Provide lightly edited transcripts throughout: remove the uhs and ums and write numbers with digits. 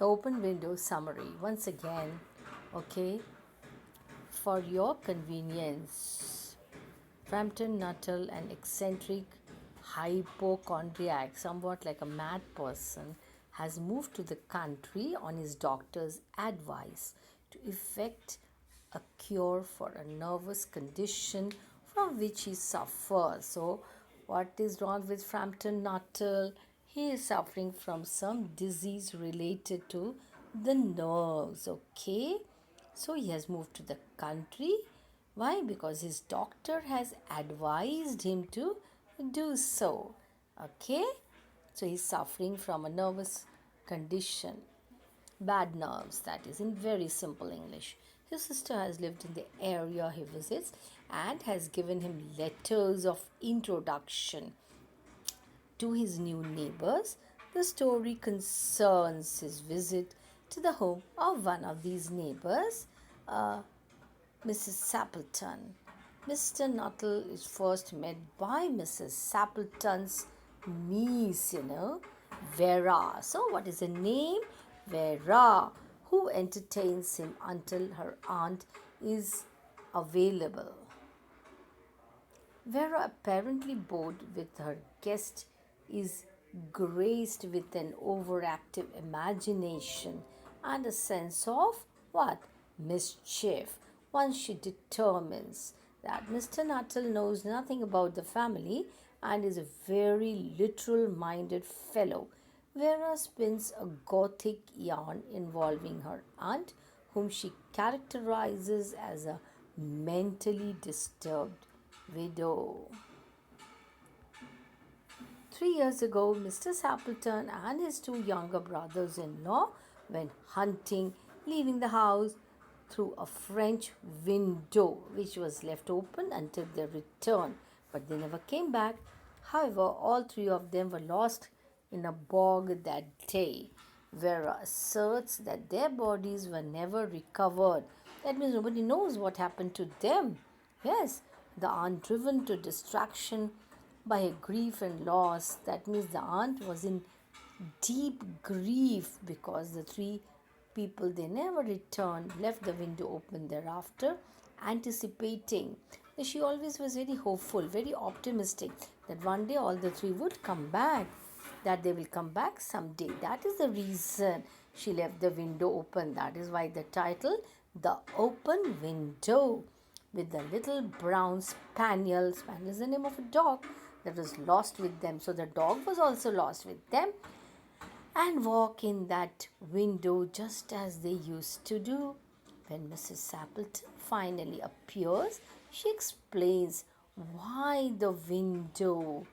Open window summary once again, okay, for your convenience. Frampton Nuttall, an eccentric hypochondriac, somewhat like a mad person, has moved to the country on his doctor's advice to effect a cure for a nervous condition from which he suffers. So, what is wrong with Frampton Nuttall? He is suffering from some disease related to the nerves. Okay, so he has moved to the country. Why? Because his doctor has advised him to do so. Okay, so he's suffering from a nervous condition, bad nerves, that is, in very simple English. His sister has lived in the area he visits and has given him letters of introduction to his new neighbors. The story concerns his visit to the home of one of these neighbors, Mrs. Sappleton. Mr. Nuttall is first met by Mrs. Sappleton's niece, Vera. So, what is her name? Vera, who entertains him until her aunt is available. Vera, apparently bored with her guest, is graced with an overactive imagination and a sense of what? Mischief. Once she determines that Mr. Nuttall knows nothing about the family and is a very literal minded fellow, Vera spins a gothic yarn involving her aunt, whom she characterizes as a mentally disturbed widow. 3 years ago, Mr. Sappleton and his two younger brothers in law went hunting, leaving the house through a French window which was left open until their return, but they never came back. However, all three of them were lost in a bog that day. Vera asserts that their bodies were never recovered. That means nobody knows what happened to them. Yes, the aunt driven to distraction by her grief and loss. That means the aunt was in deep grief because the three people, they never returned, left the window open thereafter, anticipating. She always was very hopeful, very optimistic that one day all the three would come back, that they will come back someday. That is the reason she left the window open. That is why the title, The Open Window, with the little brown spaniel. Spaniel is the name of a dog that was lost with them. So the dog was also lost with them and walk in that window just as they used to do. When Mrs. Sappleton finally appears, she explains why the window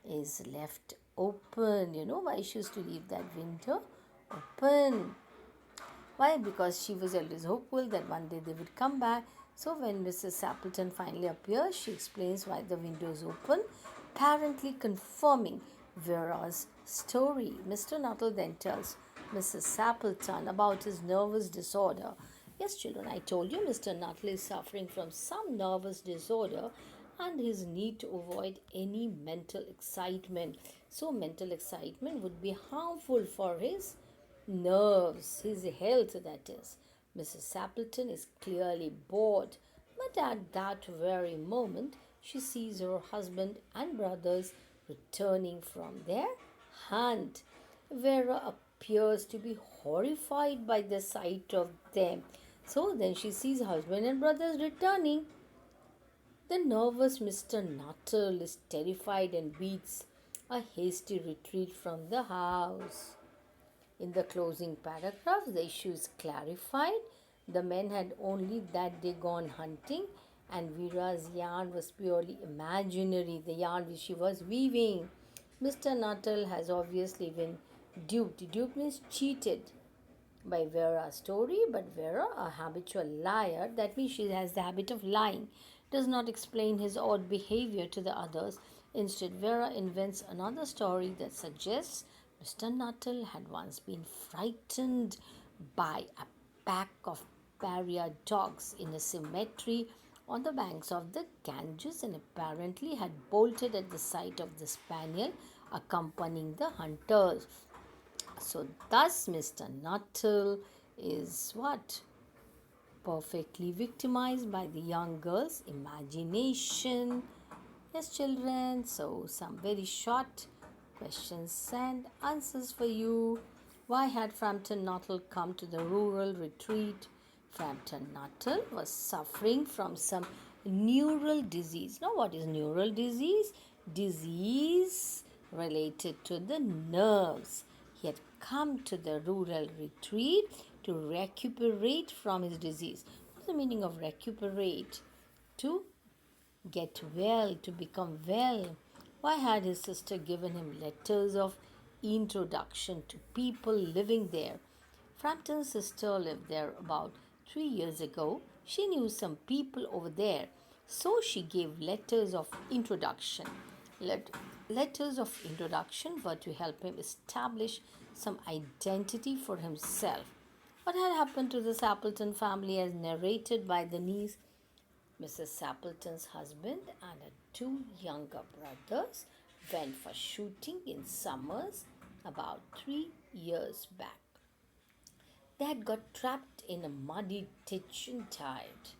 is left open. You know why she used to leave that window open? Why? Because she was always hopeful that one day they would come back. So when Mrs. Sappleton finally appears, she explains why the window is open, apparently confirming Vera's story. Mr. Nuttall then tells Mrs. Sappleton about his nervous disorder. Yes, children, I told you Mr. Nuttall is suffering from some nervous disorder and his need to avoid any mental excitement. So, mental excitement would be harmful for his nerves, his health, that is. Mrs. Sappleton is clearly bored, but at that very moment she sees her husband and brothers returning from their hunt. Vera appears to be horrified by the sight of them. So then she sees husband and brothers returning. The nervous Mr. Nuttall is terrified and beats a hasty retreat from the house. In the closing paragraph, the issue is clarified. The men had only that day gone hunting, and Vera's yarn was purely imaginary, the yarn which she was weaving. Mr. Nuttall has obviously been duped. Duped means cheated by Vera's story, but Vera, a habitual liar, that means she has the habit of lying, does not explain his odd behavior to the others. Instead, Vera invents another story that suggests Mr. Nuttall had once been frightened by a pack of pariah dogs in a cemetery on the banks of the Ganges and apparently had bolted at the sight of the spaniel accompanying the hunters. So, thus, Mr. Nuttall is what? Perfectly victimized by the young girl's imagination. Yes, children, so some very short questions and answers for you. Why had Frampton Nuttall come to the rural retreat? Frampton Nuttall was suffering from some neural disease. Now, what is neural disease? Disease related to the nerves. He had come to the rural retreat to recuperate from his disease. What's the meaning of recuperate? To get well, to become well. Why had his sister given him letters of introduction to people living there? Frampton's sister lived there about 3 years ago. She knew some people over there, so she gave letters of introduction. Letters of introduction were to help him establish some identity for himself. What had happened to the Sappleton family, as narrated by the niece? Mrs. Sappleton's husband and her two younger brothers went for shooting in summers about 3 years back. They had got trapped in a muddy ditch and died.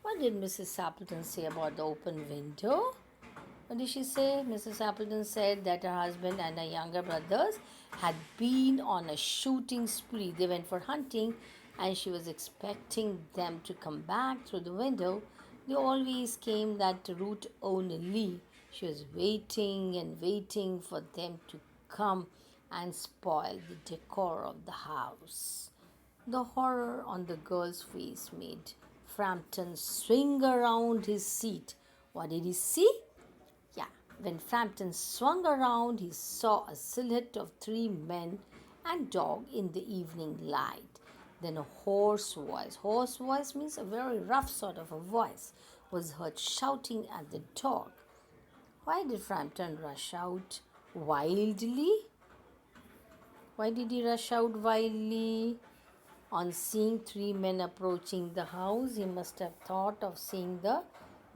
What did Mrs. Sappleton say about the open window? What did she say? Mrs. Appleton said that her husband and her younger brothers had been on a shooting spree. They went for hunting and she was expecting them to come back through the window. They always came that route only. She was waiting and waiting for them to come and spoil the decor of the house. The horror on the girl's face made Frampton swing around his seat. What did he see? Yeah, when Frampton swung around, he saw a silhouette of three men and dog in the evening light. Then a hoarse voice means a very rough sort of a voice, was heard shouting at the dog. Why did Frampton rush out wildly? Why did he rush out wildly? On seeing three men approaching the house, he must have thought of seeing the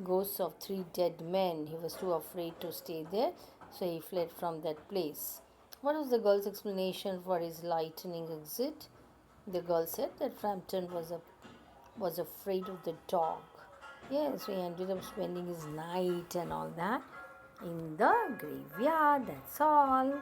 ghosts of three dead men. He was too afraid to stay there, so he fled from that place. What was the girl's explanation for his lightning exit? The girl said that Frampton was afraid of the dog. Yes, so he ended up spending his night and all that in the graveyard. That's all.